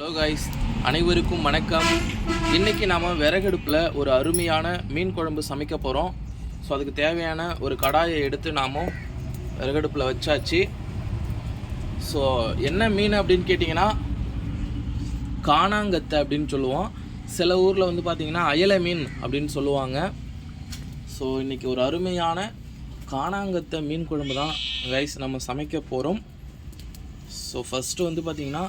Hello guys, அனைவருக்கும் வணக்கம். இன்றைக்கி நாம் விறகடுப்பில் ஒரு அருமையான மீன் குழம்பு சமைக்க போகிறோம். ஸோ அதுக்கு தேவையான ஒரு கடாயை எடுத்து நாம் விறகடுப்பில் வச்சாச்சு. ஸோ என்ன மீன் அப்படின்னு கேட்டிங்கன்னா காணாங்கத்தை அப்படின்னு சொல்லுவோம். சில ஊரில் வந்து பார்த்திங்கன்னா அயலை மீன் அப்படின்னு சொல்லுவாங்க. ஸோ இன்றைக்கி ஒரு அருமையான காணாங்கத்தை மீன் குழம்பு தான் கைஸ் நம்ம சமைக்க போகிறோம். ஸோ ஃபஸ்ட்டு வந்து பார்த்திங்கன்னா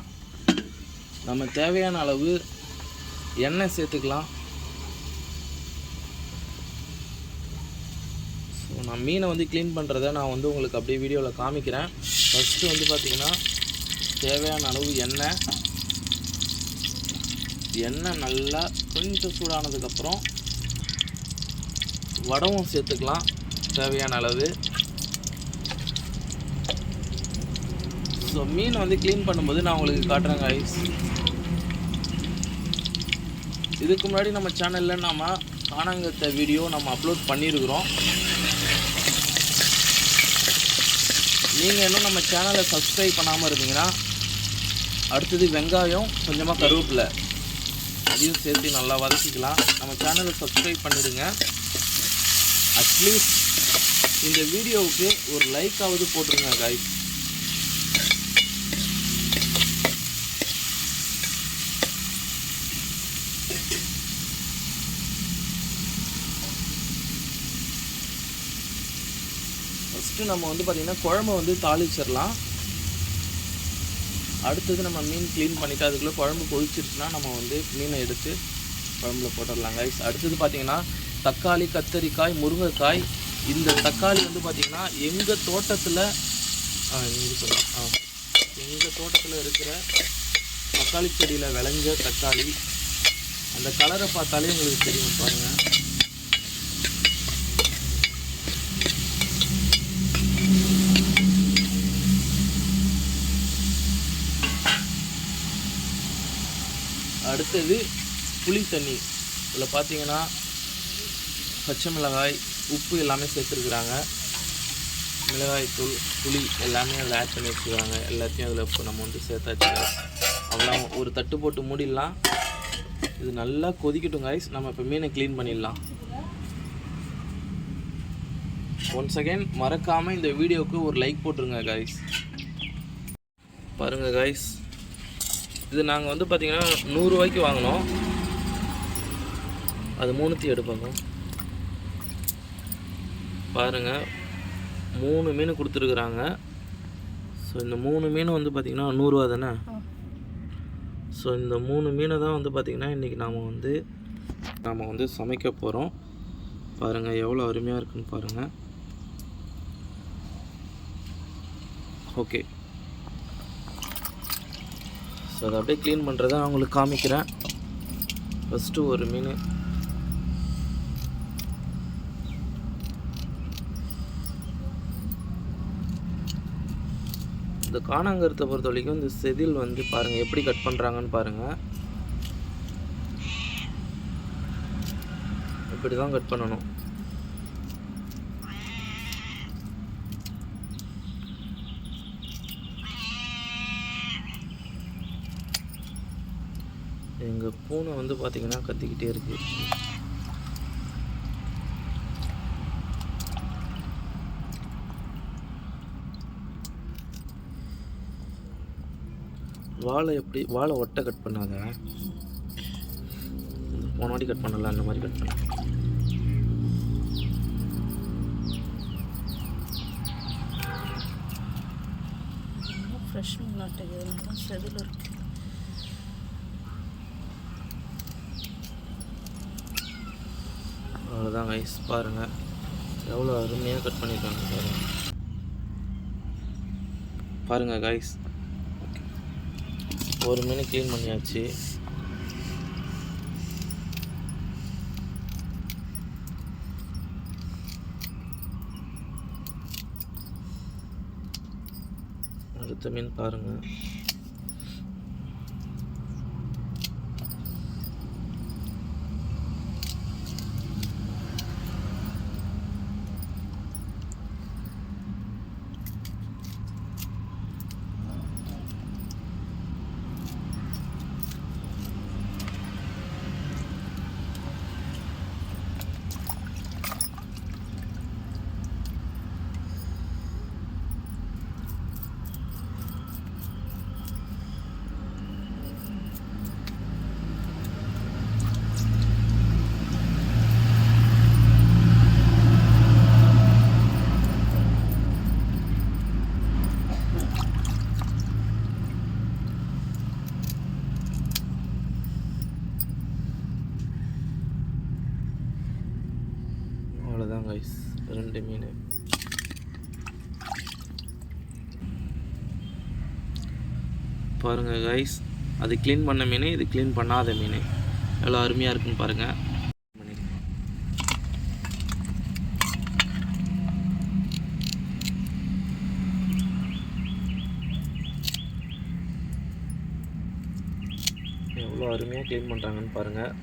நம்ம தேவையான அளவு எண்ணெய் சேர்த்துக்கலாம். ஸோ நான் மீனை வந்து க்ளீன் பண்ணுறதை நான் வந்து உங்களுக்கு அப்படியே வீடியோவில் காமிக்கிறேன். ஃபஸ்ட்டு வந்து பார்த்திங்கன்னா தேவையான அளவு எண்ணெய் நல்லா கொஞ்சம் சூடானதுக்கப்புறம் வடவும் சேர்த்துக்கலாம் தேவையான அளவு. ஸோ மீன் வந்து க்ளீன் பண்ணும்போது நான் உங்களுக்கு காட்டுறேன் கைஸ். இதுக்கு முன்னாடி நம்ம சேனலில் நம்ம காணாங்கத்தை வீடியோ நம்ம அப்லோட் பண்ணியிருக்கிறோம். நீங்கள் இன்னும் நம்ம சேனலை சப்ஸ்கிரைப் பண்ணாமல் இருந்தீங்கன்னா அடுத்தது வெங்காயம் கொஞ்சமாக கருவேப்பிலை அதையும் சேர்த்து நல்லா வதக்கிக்கலாம். நம்ம சேனலை சப்ஸ்கிரைப் பண்ணிவிடுங்க. அட்லீஸ்ட் இந்த வீடியோவுக்கு ஒரு லைக்காவது போட்டுருங்க கைஸ். ஃபஸ்ட்டு நம்ம வந்து பார்த்திங்கன்னா குழம்பு வந்து தாளிச்சிடலாம். அடுத்தது நம்ம மீன் க்ளீன் பண்ணிவிட்டு அதுக்குள்ளே குழம்பு கொதிச்சிருச்சுன்னா நம்ம வந்து மீனை எடுத்து குழம்புல போட்டுடலாம் கைஸ். அடுத்தது பார்த்திங்கன்னா தக்காளி, கத்தரிக்காய், முருங்கைக்காய். இந்த தக்காளி வந்து பார்த்திங்கன்னா எங்கள் தோட்டத்தில் இருக்கிற தக்காளி செடியில் விளைஞ்ச தக்காளி. அந்த கலரை பார்த்தாலே உங்களுக்கு தெரியும் பாருங்கள். அடுத்தது புளி தண்ணி. இதில் பார்த்தீங்கன்னா பச்சை மிளகாய், உப்பு எல்லாமே சேர்த்துருக்குறாங்க. மிளகாய்த்தூள், புளி எல்லாமே அதில் ஆட் பண்ணி வச்சுக்கிறாங்க. எல்லாத்தையும் அதில் இப்போ நம்ம வந்து சேர்த்தாச்சு. அவ்வளோ ஒரு தட்டு போட்டு மூடிடலாம். இது நல்லா கொதிக்கட்டும் கைஸ். நம்ம இப்போ மீனை க்ளீன் பண்ணிடலாம். ஒன்ஸ் அகைன் மறக்காமல் இந்த வீடியோவுக்கு ஒரு லைக் போட்டுருங்க கைஸ். பாருங்கள் கைஸ், இது நாங்கள் வந்து பார்த்திங்கன்னா 100 ரூபாய்க்கு வாங்கினோம். அது 3 எடுப்பாங்க. பாருங்கள், 3 மீன் கொடுத்துருக்குறாங்க. ஸோ இந்த 3 மீன் வந்து பார்த்திங்கன்னா 100 ரூபா தானே. ஸோ இந்த 3 மீனை தான் வந்து பார்த்திங்கன்னா இன்றைக்கி நாம் வந்து சமைக்க போகிறோம். பாருங்கள் எவ்வளோ அருமையாக இருக்குன்னு பாருங்கள். ஓகே, ஸோ அதை அப்படியே க்ளீன் பண்ணுறதை நான் உங்களுக்கு காமிக்கிறேன். ஃபஸ்ட்டு ஒரு மீன் இந்த காணாங்கருத்தை பொறுத்த வரைக்கும் இந்த செதில் வந்து பாருங்கள் எப்படி கட் பண்ணுறாங்கன்னு பாருங்கள். இப்படி தான் கட் பண்ணணும். எங்கள் பூனை வந்து பார்த்திங்கன்னா கத்திக்கிட்டே இருக்குது. வாழை ஒட்டை கட் பண்ணாத, போன வாட்டி கட் பண்ணல அந்த மாதிரி கட் பண்ண. ஃப்ரெஷ் நாட்டுக்கு செதில் இருக்கு. அவ்வளோதான் கைஸ், பாருங்கள் எவ்வளோ அருமையாக கட் பண்ணியிருக்காங்க பாருங்கள் கைஸ். ஒரு மீன் க்ளீன் பண்ணியாச்சு. அடுத்த மீன் பாருங்கள். கைஸ் 2 மீன். பாருங்கள் கைஸ், அது க்ளீன் பண்ண மீன், இது க்ளீன் பண்ணாத மீன் எவ்வளோ அருமையாக இருக்குன்னு பாருங்கள். எவ்வளோ அருமையாக க்ளீன் பண்ணுறாங்கன்னு பாருங்கள்.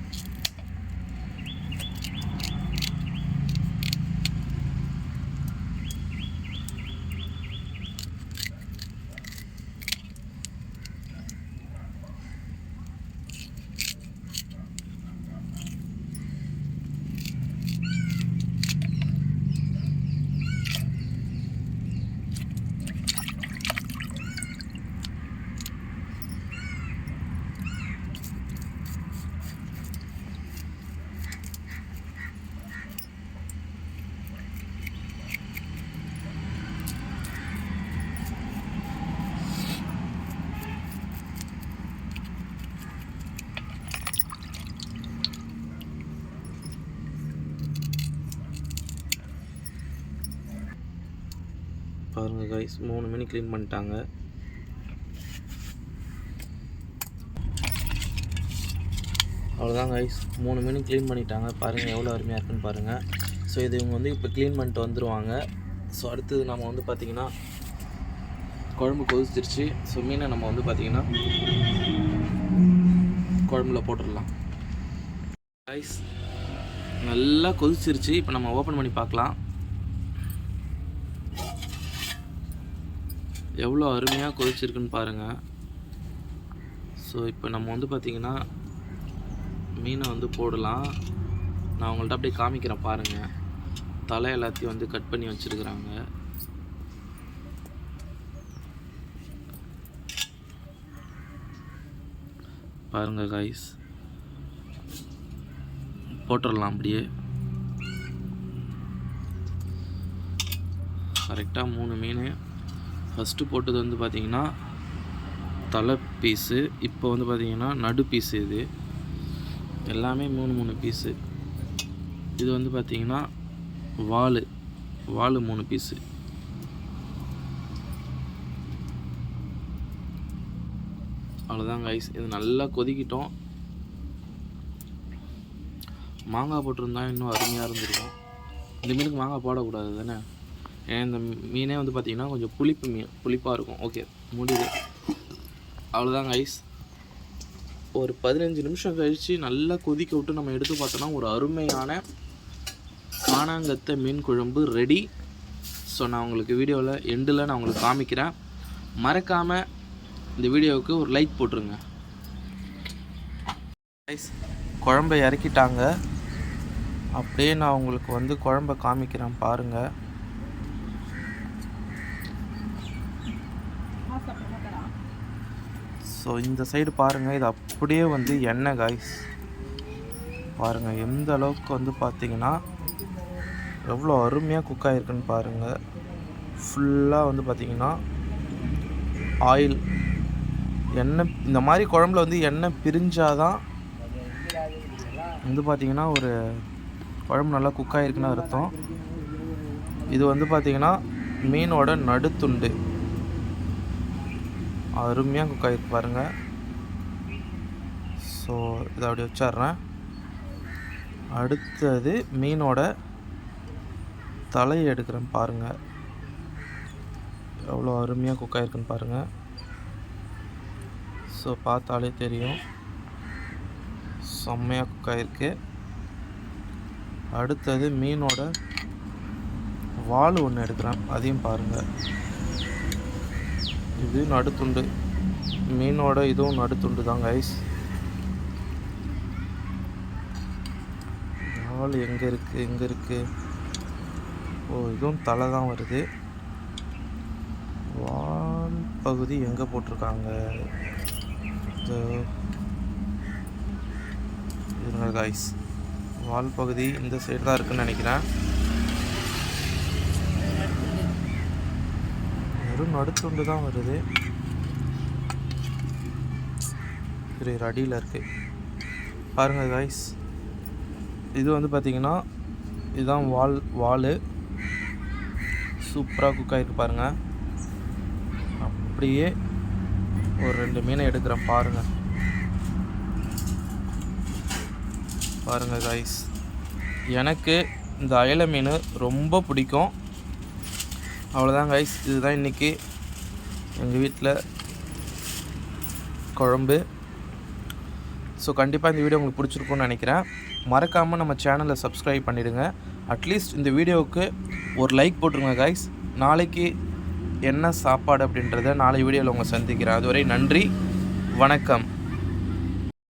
பாருங்கள் கைஸ், 3 மீன் க்ளீன் பண்ணிட்டாங்க. அவ்வளோதான் கைஸ், 3 மீன் க்ளீன் பண்ணிட்டாங்க. பாருங்கள் எவ்வளோ அருமையாக இருக்குன்னு பாருங்கள். ஸோ இது இவங்க வந்து இப்போ க்ளீன் பண்ணிட்டு வந்துடுவாங்க. ஸோ அடுத்தது நம்ம வந்து பார்த்திங்கன்னா குழம்பு கொதிச்சிருச்சு. ஸோ மீனை நம்ம வந்து பார்த்திங்கன்னா குழம்புல போட்டுடலாம். கைஸ் நல்லா கொதிச்சிருச்சு. இப்போ நம்ம ஓப்பன் பண்ணி பார்க்கலாம். எவ்வளோ அருமையாக கொதிச்சிருக்குன்னு பாருங்கள். ஸோ இப்போ நம்ம வந்து பார்த்திங்கன்னா மீனை வந்து போடலாம். நான் உங்கள்கிட்ட அப்படியே காமிக்கிறேன் பாருங்கள். தலை எல்லாத்தையும் வந்து கட் பண்ணி வச்சுருக்குறாங்க. பாருங்கள் கைஸ், போட்டுடலாம் அப்படியே. கரெக்டாக 3 மீன். ஃபஸ்ட்டு போட்டது வந்து பார்த்திங்கன்னா தலை பீஸு, இப்போ வந்து பார்த்திங்கன்னா நடு பீஸு. இது எல்லாமே 3 பீஸு. இது வந்து பார்த்திங்கன்னா வால் 3 பீஸு. அவ்வளோதான் கைஸ், இது நல்லா கொதிக்கிட்டோம். மாங்காய் போட்டிருந்தா இன்னும் அருமையாக இருந்திருக்கும். இந்த மீனுக்கு மாங்காய் போடக்கூடாது தானே, ஏன்னா இந்த மீனே வந்து பார்த்திங்கன்னா கொஞ்சம் புளிப்பாக இருக்கும். ஓகே, முடியுது. அவ்வளோதான் கைஸ், ஒரு 15 நிமிஷம் கழித்து நல்லா கொதிக்க விட்டு நம்ம எடுத்து பார்த்தோன்னா ஒரு அருமையான காணாங்கத்தை மீன் குழம்பு ரெடி. ஸோ நான் உங்களுக்கு வீடியோவில் எண்டில் நான் உங்களுக்கு காமிக்கிறேன். மறக்காமல் இந்த வீடியோவுக்கு ஒரு லைக் போட்டுருங்க கைஸ். குழம்பை இறக்கிட்டாங்க. அப்படியே நான் உங்களுக்கு வந்து குழம்பை காமிக்கிறேன் பாருங்கள். ஸோ இந்த சைடு பாருங்கள், இது அப்படியே வந்து எண்ணெய் காய்ஸ். பாருங்கள் எந்த அளவுக்கு வந்து பார்த்திங்கன்னா எவ்வளோ அருமையாக குக் ஆகிருக்குன்னு பாருங்கள். ஃபுல்லாக வந்து பார்த்திங்கன்னா ஆயில் எண்ணெய். இந்த மாதிரி குழம்புல வந்து எண்ணெய் பிரிஞ்சாதான் வந்து பார்த்திங்கன்னா ஒரு குழம்பு நல்லா குக் ஆகிருக்குன்னு அர்த்தம். இது வந்து பார்த்திங்கன்னா மீனோட நடுத்துண்டு அருமையாக குக் ஆகிருக்கு பாருங்கள். ஸோ இதை அப்படி வச்சிட்றேன். அடுத்தது மீனோட தலையை எடுக்கிறேன் பாருங்கள். எவ்வளோ அருமையாக குக் ஆகிருக்குன்னு பாருங்கள். ஸோ பார்த்தாலே தெரியும் செம்மையாக குக் ஆகிருக்கு. அடுத்தது மீனோட வால் ஒன்று எடுக்கிறேன், அதையும் பாருங்கள். இது நடுத்துண்டு, மீனோட இதுவும் நடுத்துண்டு தான் கைஸ். வால் எங்கே இருக்குது? ஓ, இதுவும் தலை தான் வருது. வால் பகுதி எங்கே போட்டிருக்காங்க? இருங்க கைஸ், வால் பகுதி இந்த சைடு தான் இருக்குன்னு நினைக்கிறேன். வெறும் நடுத்துண்டு தான் வருது. சரி, அடியில் இருக்குது பாருங்கள் கைஸ். இது வந்து பார்த்திங்கன்னா இதுதான் வால் சூப்பராக குக் ஆகிருக்கு பாருங்கள். அப்படியே ஒரு 2 மீனை எடுக்கிறேன் பாருங்கள் கைஸ். எனக்கு இந்த அயலை மீன் ரொம்ப பிடிக்கும். அவ்வளோதான் கைஸ், இதுதான் இன்றைக்கி எங்கள் வீட்டில் குழம்பு. ஸோ கண்டிப்பாக இந்த வீடியோ உங்களுக்கு பிடிச்சிருக்குன்னு நினைக்கிறேன். மறக்காமல் நம்ம சேனலை சப்ஸ்கிரைப் பண்ணிவிடுங்க. அட்லீஸ்ட் இந்த வீடியோவுக்கு ஒரு லைக் போட்டுருங்க கைஸ். நாளைக்கு என்ன சாப்பாடு அப்படின்றத நாளை வீடியோவில் உங்களை சந்திக்கிறேன். அதுவரை நன்றி, வணக்கம்.